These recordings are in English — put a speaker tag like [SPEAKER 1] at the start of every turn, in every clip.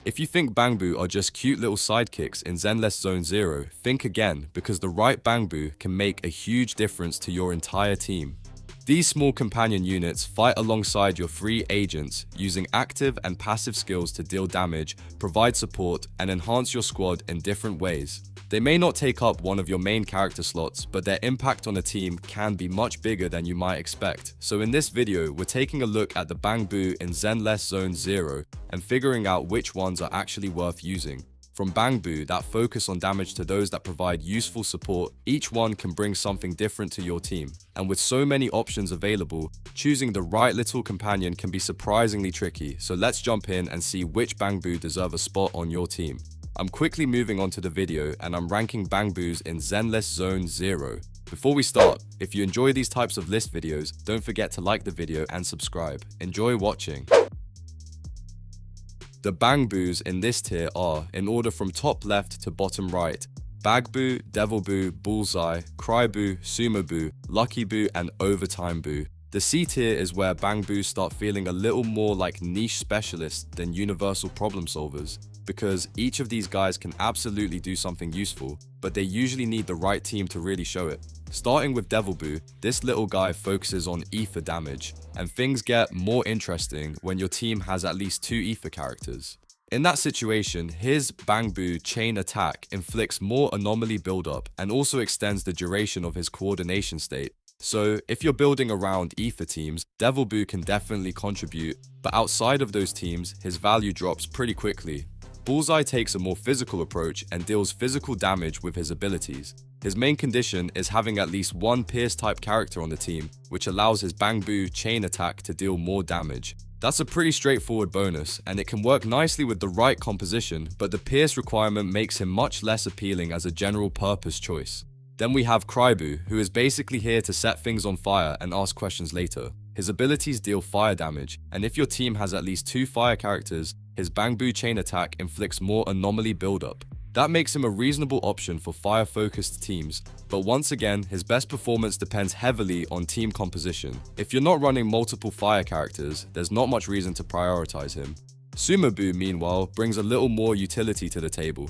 [SPEAKER 1] If you think Bangboo are just cute little sidekicks in Zenless Zone 0, think again, because the right Bangboo can make a huge difference to your entire team. These small companion units fight alongside your 3 agents, using active and passive skills to deal damage, provide support, and enhance your squad in different ways. They may not take up one of your main character slots, but their impact on a team can be much bigger than you might expect. So in this video, we're taking a look at the Bangboo in Zenless Zone 0 and figuring out which ones are actually worth using. From Bangboo that focus on damage to those that provide useful support, each one can bring something different to your team. And with so many options available, choosing the right little companion can be surprisingly tricky, so let's jump in and see which Bangboo deserve a spot on your team. I'm quickly moving on to the video and I'm ranking Bangboos in Zenless Zone 0. Before we start, if you enjoy these types of list videos, don't forget to like the video and subscribe. Enjoy watching. The Bangboos in this tier are, in order from top left to bottom right, Bangboo, Devilboo, Bullseye, Cryboo, Sumoboo, Luckyboo, and Overtime Boo. The C tier is where Bangboos start feeling a little more like niche specialists than universal problem solvers, because each of these guys can absolutely do something useful, but they usually need the right team to really show it. Starting with Devilboo, this little guy focuses on ether damage, and things get more interesting when your team has at least 2 ether characters. In that situation, his Bangboo chain attack inflicts more anomaly buildup and also extends the duration of his coordination state. So if you're building around ether teams, Devilboo can definitely contribute, but outside of those teams, his value drops pretty quickly. Bullseye takes a more physical approach and deals physical damage with his abilities. His main condition is having at least one Pierce type character on the team, which allows his Bangboo chain attack to deal more damage. That's a pretty straightforward bonus, and it can work nicely with the right composition, but the Pierce requirement makes him much less appealing as a general purpose choice. Then we have Cryboo, who is basically here to set things on fire and ask questions later. His abilities deal fire damage, and if your team has at least 2 fire characters, his Bangboo chain attack inflicts more anomaly buildup. That makes him a reasonable option for fire-focused teams, but once again, his best performance depends heavily on team composition. If you're not running multiple fire characters, there's not much reason to prioritize him. Sumoboo, meanwhile, brings a little more utility to the table.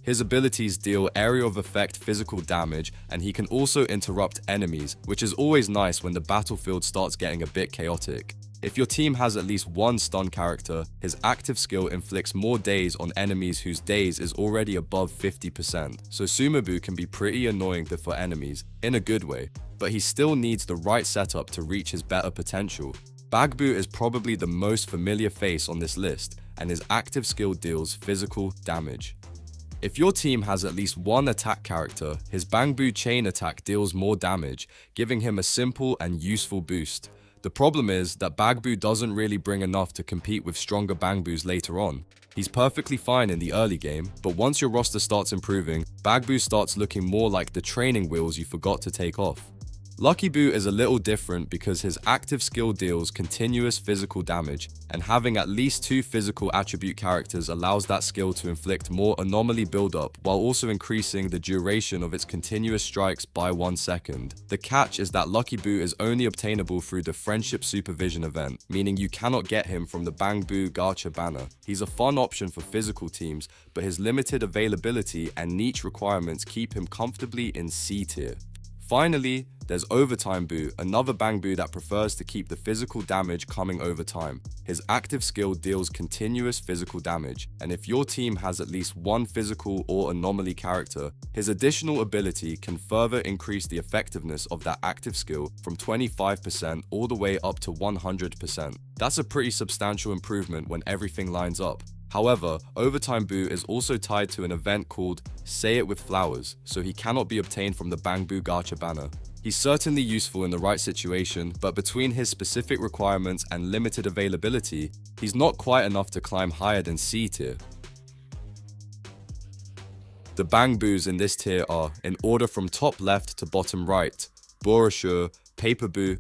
[SPEAKER 1] His abilities deal area of effect physical damage, and he can also interrupt enemies, which is always nice when the battlefield starts getting a bit chaotic. If your team has at least one stun character, his active skill inflicts more daze on enemies whose daze is already above 50%, so Sumoboo can be pretty annoying for enemies, in a good way, but he still needs the right setup to reach his better potential. Bangboo is probably the most familiar face on this list, and his active skill deals physical damage. If your team has at least one attack character, his Bangboo chain attack deals more damage, giving him a simple and useful boost. The problem is that Bangboo doesn't really bring enough to compete with stronger Bangboos later on. He's perfectly fine in the early game, but once your roster starts improving, Bangboo starts looking more like the training wheels you forgot to take off. Luckyboo is a little different because his active skill deals continuous physical damage, and having at least 2 physical attribute characters allows that skill to inflict more anomaly buildup while also increasing the duration of its continuous strikes by 1 second. The catch is that Luckyboo is only obtainable through the Friendship Supervision event, meaning you cannot get him from the Bangboo Gacha banner. He's a fun option for physical teams, but his limited availability and niche requirements keep him comfortably in C tier. Finally, there's Overtime Boo, another Bangboo that prefers to keep the physical damage coming over time. His active skill deals continuous physical damage, and if your team has at least one physical or anomaly character, his additional ability can further increase the effectiveness of that active skill from 25% all the way up to 100%. That's a pretty substantial improvement when everything lines up. However, Overtime Boo is also tied to an event called Say It With Flowers, so he cannot be obtained from the Bangboo Gacha banner. He's certainly useful in the right situation, but between his specific requirements and limited availability, he's not quite enough to climb higher than C tier. The Bangboos in this tier are, in order from top left to bottom right, Borosure, Paperboo,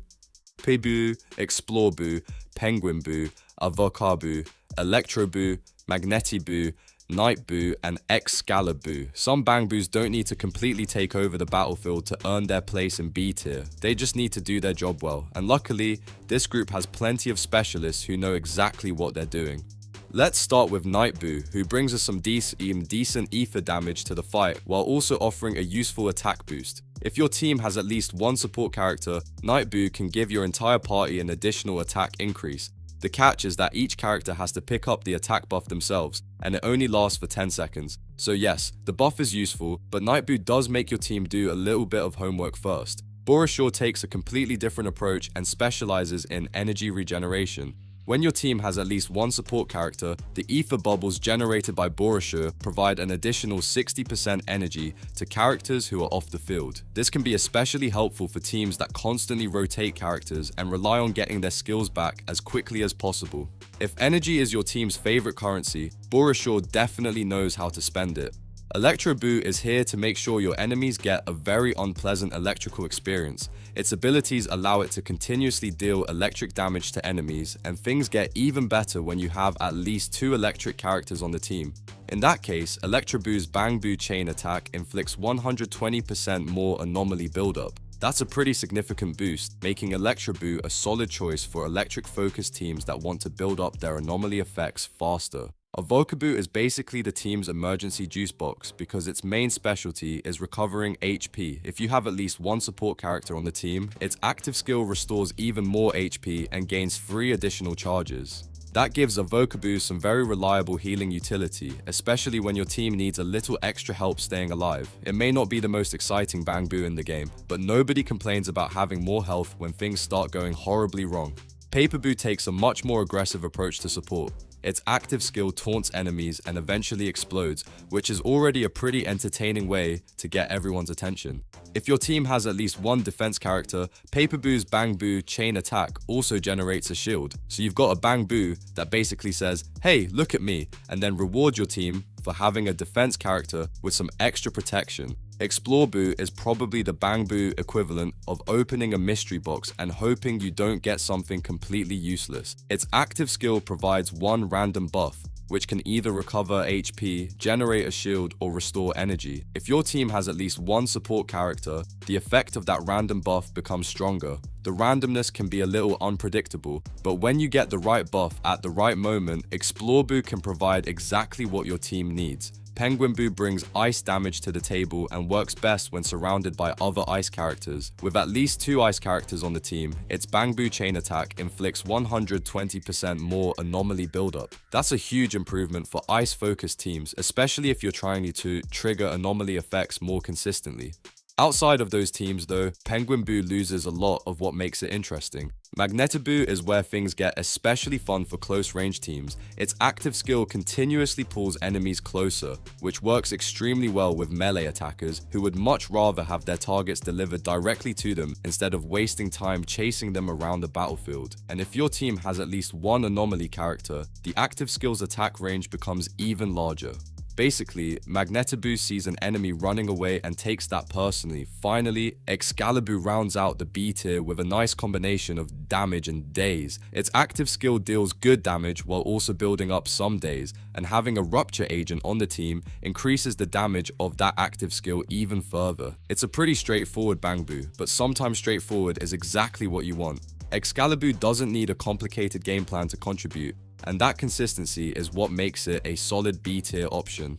[SPEAKER 1] Peboo, Exploreboo, Penguinboo, Avocaboo, Electroboo, Magnetiboo, Nightboo, and Excalibur. Some Bangboos don't need to completely take over the battlefield to earn their place in B tier. They just need to do their job well, and luckily, this group has plenty of specialists who know exactly what they're doing. Let's start with Nightboo, who brings us some decent ether damage to the fight, while also offering a useful attack boost. If your team has at least one support character, Nightboo can give your entire party an additional attack increase. The catch is that each character has to pick up the attack buff themselves, and it only lasts for 10 seconds. So yes, the buff is useful, but Nightboo does make your team do a little bit of homework first. Boroshaw takes a completely different approach and specializes in energy regeneration. When your team has at least one support character, the ether bubbles generated by Boroshaw provide an additional 60% energy to characters who are off the field. This can be especially helpful for teams that constantly rotate characters and rely on getting their skills back as quickly as possible. If energy is your team's favorite currency, Boroshaw definitely knows how to spend it. Electro Boo is here to make sure your enemies get a very unpleasant electrical experience. Its abilities allow it to continuously deal electric damage to enemies, and things get even better when you have at least 2 electric characters on the team. In that case, Electro Boo's Bangboo chain attack inflicts 120% more anomaly buildup. That's a pretty significant boost, making Electro Boo a solid choice for electric-focused teams that want to build up their anomaly effects faster. Avocaboo is basically the team's emergency juice box because its main specialty is recovering HP. If you have at least one support character on the team, its active skill restores even more HP and gains 3 additional charges. That gives Avocaboo some very reliable healing utility, especially when your team needs a little extra help staying alive. It may not be the most exciting Bangboo in the game, but nobody complains about having more health when things start going horribly wrong. Paperboo takes a much more aggressive approach to support. Its active skill taunts enemies and eventually explodes, which is already a pretty entertaining way to get everyone's attention. If your team has at least one defense character, Paperboo's Bangboo chain attack also generates a shield. So you've got a Bangboo that basically says, "Hey, look at me," and then rewards your team for having a defense character with some extra protection. Explore Boo is probably the Bangboo equivalent of opening a mystery box and hoping you don't get something completely useless. Its active skill provides one random buff, which can either recover HP, generate a shield, or restore energy. If your team has at least one support character, the effect of that random buff becomes stronger. The randomness can be a little unpredictable, but when you get the right buff at the right moment, Explore Boo can provide exactly what your team needs. Penguin Boo brings ice damage to the table and works best when surrounded by other ice characters. With at least 2 ice characters on the team, its Bangboo chain attack inflicts 120% more anomaly buildup. That's a huge improvement for ice-focused teams, especially if you're trying to trigger anomaly effects more consistently. Outside of those teams though, Penguin Boo loses a lot of what makes it interesting. Magnetaboo is where things get especially fun for close range teams. Its active skill continuously pulls enemies closer, which works extremely well with melee attackers who would much rather have their targets delivered directly to them instead of wasting time chasing them around the battlefield. And if your team has at least one anomaly character, the active skill's attack range becomes even larger. Basically, Magnetaboo sees an enemy running away and takes that personally. Finally, Excalibur rounds out the B tier with a nice combination of damage and daze. Its active skill deals good damage while also building up some daze, and having a Rupture agent on the team increases the damage of that active skill even further. It's a pretty straightforward Bangboo, but sometimes straightforward is exactly what you want. Excalibur doesn't need a complicated game plan to contribute, and that consistency is what makes it a solid B tier option.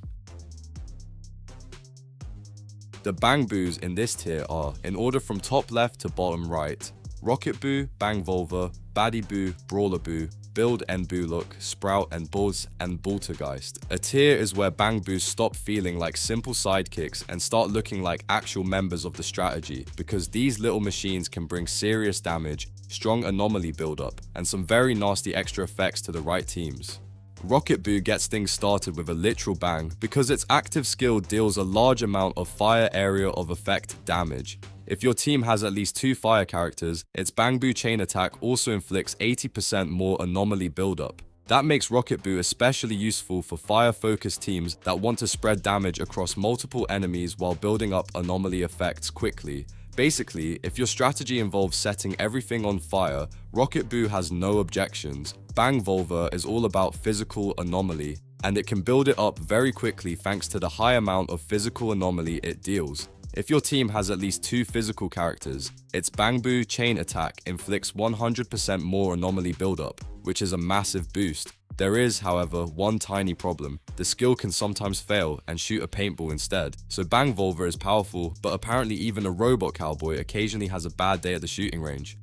[SPEAKER 1] The Bangboos in this tier are, in order from top left to bottom right, Rocket Boo, Bang Volva, Baddie Boo, Brawler Boo, Build and Boolook, Sprout and Buzz and Baltergeist. A tier is where Bangboos stop feeling like simple sidekicks and start looking like actual members of the strategy, because these little machines can bring serious damage, strong anomaly buildup, and some very nasty extra effects to the right teams. Rocket Boo gets things started with a literal bang because its active skill deals a large amount of fire area of effect damage. If your team has at least 2 fire characters, its Bangboo chain attack also inflicts 80% more anomaly buildup. That makes Rocket Boo especially useful for fire-focused teams that want to spread damage across multiple enemies while building up anomaly effects quickly. Basically, if your strategy involves setting everything on fire, Rocket Boo has no objections. Bang Volva is all about physical anomaly, and it can build it up very quickly thanks to the high amount of physical anomaly it deals. If your team has at least 2 physical characters, its Bangboo chain attack inflicts 100% more anomaly buildup, which is a massive boost. There is, however, one tiny problem. The skill can sometimes fail and shoot a paintball instead. So Bangvolver is powerful, but apparently even a robot cowboy occasionally has a bad day at the shooting range.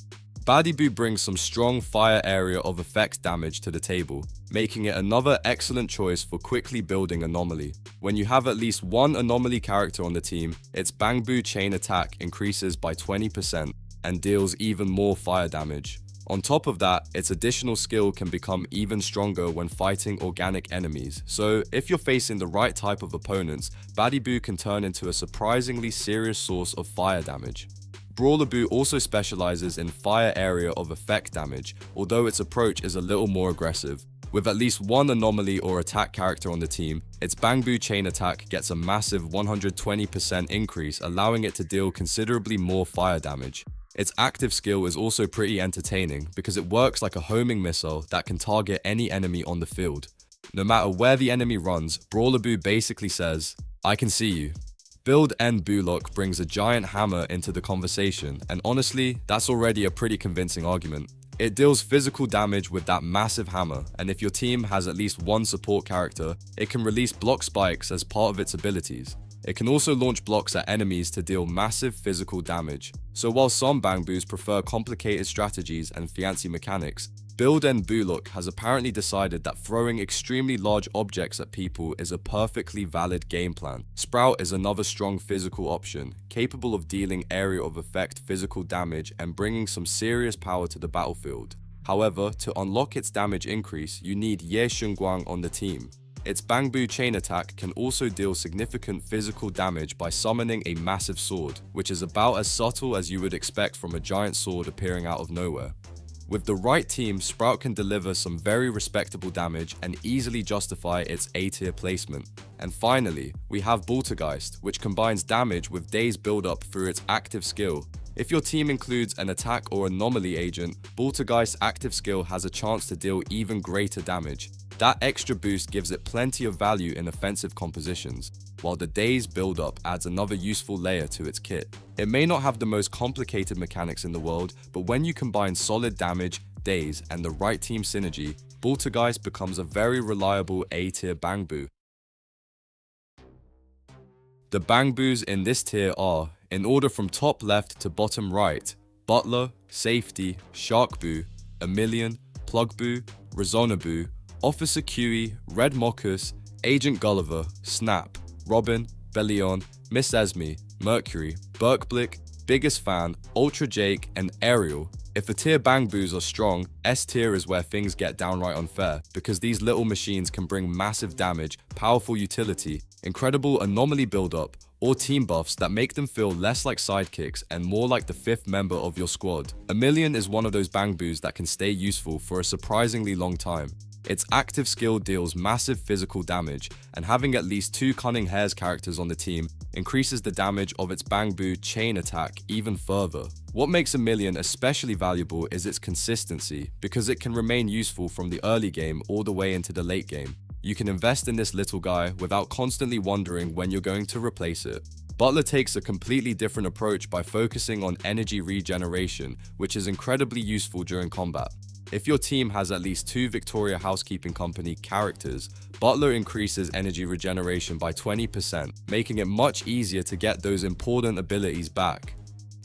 [SPEAKER 1] Bangboo brings some strong fire area of effect damage to the table, making it another excellent choice for quickly building Anomaly. When you have at least one Anomaly character on the team, its Bangboo chain attack increases by 20% and deals even more fire damage. On top of that, its additional skill can become even stronger when fighting organic enemies, so if you're facing the right type of opponents, Bangboo can turn into a surprisingly serious source of fire damage. Brawlerboo also specializes in fire area of effect damage, although its approach is a little more aggressive. With at least one anomaly or attack character on the team, its Bangboo chain attack gets a massive 120% increase, allowing it to deal considerably more fire damage. Its active skill is also pretty entertaining because it works like a homing missile that can target any enemy on the field. No matter where the enemy runs, Brawlerboo basically says, "I can see you." Build N Bullock brings a giant hammer into the conversation, and honestly, that's already a pretty convincing argument. It deals physical damage with that massive hammer, and if your team has at least one support character, it can release block spikes as part of its abilities. It can also launch blocks at enemies to deal massive physical damage. So while some Bangboos prefer complicated strategies and fancy mechanics, Build N Bullock has apparently decided that throwing extremely large objects at people is a perfectly valid game plan. Sprout is another strong physical option, capable of dealing area of effect physical damage and bringing some serious power to the battlefield. However, to unlock its damage increase, you need Ye Shunguang on the team. Its Bangboo chain attack can also deal significant physical damage by summoning a massive sword, which is about as subtle as you would expect from a giant sword appearing out of nowhere. With the right team, Sprout can deliver some very respectable damage and easily justify its A-tier placement. And finally, we have Baltergeist, which combines damage with Daze build-up through its active skill. If your team includes an attack or anomaly agent, Baltergeist's active skill has a chance to deal even greater damage. That extra boost gives it plenty of value in offensive compositions, while the Daze build-up adds another useful layer to its kit. It may not have the most complicated mechanics in the world, but when you combine solid damage, Daze, and the right team synergy, Baltergeist becomes a very reliable A-tier Bangboo. The Bangboos in this tier are, in order from top left to bottom right, Butler, Safety, Sharkboo, Emilion, Plugboo, Rezonaboo, Officer Kiwi, Red Mockus, Agent Gulliver, Snap, Robin, Bellion, Miss Esme, Mercury, Burkblick, Biggest Fan, Ultra Jake, and Ariel. If the tier Bangboos are strong, S tier is where things get downright unfair, because these little machines can bring massive damage, powerful utility, incredible anomaly build-up, or team buffs that make them feel less like sidekicks and more like the fifth member of your squad. Emilion is one of those Bangboos that can stay useful for a surprisingly long time. Its active skill deals massive physical damage, and having at least 2 Cunning Hares characters on the team increases the damage of its Bangboo chain attack even further. What makes Emilion especially valuable is its consistency, because it can remain useful from the early game all the way into the late game. You can invest in this little guy without constantly wondering when you're going to replace it. Butler takes a completely different approach by focusing on energy regeneration, which is incredibly useful during combat. If your team has at least 2 Victoria Housekeeping Company characters, Butler increases energy regeneration by 20%, making it much easier to get those important abilities back.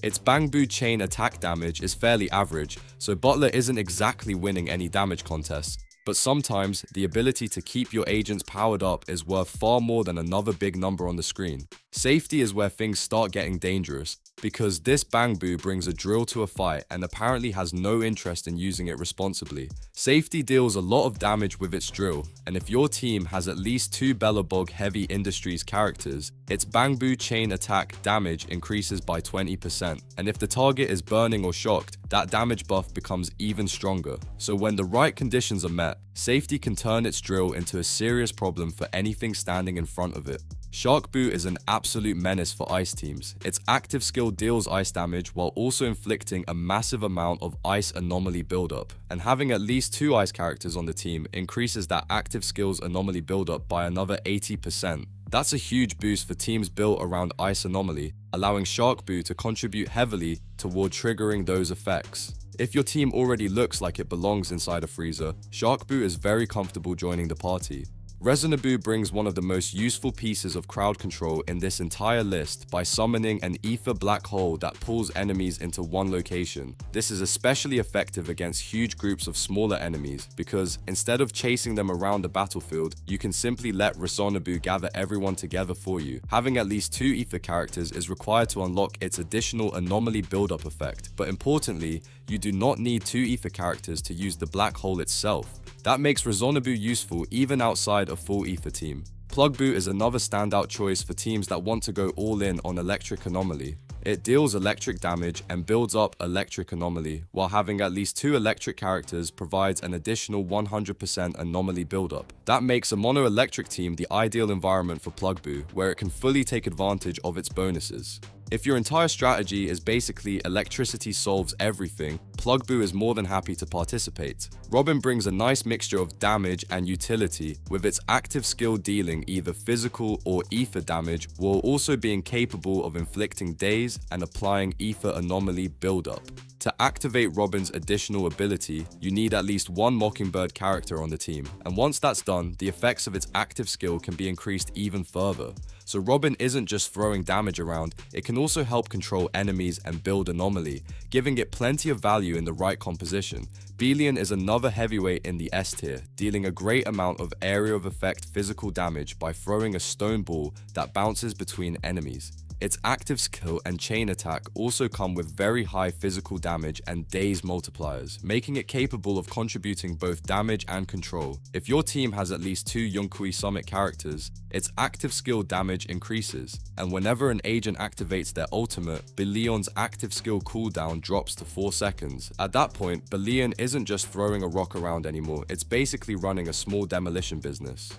[SPEAKER 1] Its Bangboo chain attack damage is fairly average, so Butler isn't exactly winning any damage contests. But sometimes, the ability to keep your agents powered up is worth far more than another big number on the screen. Safety is where things start getting dangerous, because this Bangboo brings a drill to a fight and apparently has no interest in using it responsibly. Safety deals a lot of damage with its drill, and if your team has at least 2 Bellabog Heavy Industries characters, its Bangboo chain attack damage increases by 20%, and if the target is burning or shocked, that damage buff becomes even stronger. So when the right conditions are met, Safety can turn its drill into a serious problem for anything standing in front of it. Sharkboo is an absolute menace for ice teams. Its active skill deals ice damage while also inflicting a massive amount of ice anomaly buildup, and having at least 2 ice characters on the team increases that active skill's anomaly buildup by another 80%. That's a huge boost for teams built around Ice Anomaly, allowing Sharkboo to contribute heavily toward triggering those effects. If your team already looks like it belongs inside a freezer, Sharkboo is very comfortable joining the party. Rezonaboo brings one of the most useful pieces of crowd control in this entire list by summoning an ether black hole that pulls enemies into one location. This is especially effective against huge groups of smaller enemies because instead of chasing them around the battlefield, you can simply let Rezonaboo gather everyone together for you. Having at least 2 ether characters is required to unlock its additional anomaly build-up effect, but importantly, you do not need 2 ether characters to use the black hole itself. That makes Rezonaboo useful even outside a full ether team. Plugboo is another standout choice for teams that want to go all in on electric anomaly. It deals electric damage and builds up electric anomaly, while having at least 2 electric characters provides an additional 100% anomaly buildup. That makes a mono-electric team the ideal environment for Plugboo, where it can fully take advantage of its bonuses. If your entire strategy is basically electricity solves everything, Plugboo is more than happy to participate. Robin brings a nice mixture of damage and utility, with its active skill dealing either physical or ether damage, while also being capable of inflicting daze and applying ether anomaly buildup. To activate Robin's additional ability, you need at least 1 Mockingbird character on the team, and once that's done, the effects of its active skill can be increased even further. So Robin isn't just throwing damage around, it can also help control enemies and build anomaly, giving it plenty of value in the right composition. Belian is another heavyweight in the S tier, dealing a great amount of area of effect physical damage by throwing a stone ball that bounces between enemies. Its active skill and chain attack also come with very high physical damage and daze multipliers, making it capable of contributing both damage and control. If your team has at least 2 Yonkui Summit characters, its active skill damage increases, and whenever an agent activates their ultimate, Belian's active skill cooldown drops to 4 seconds. At that point, Belian isn't just throwing a rock around anymore, it's basically running a small demolition business.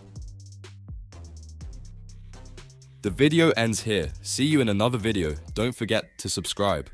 [SPEAKER 1] The video ends here. See you in another video. Don't forget to subscribe.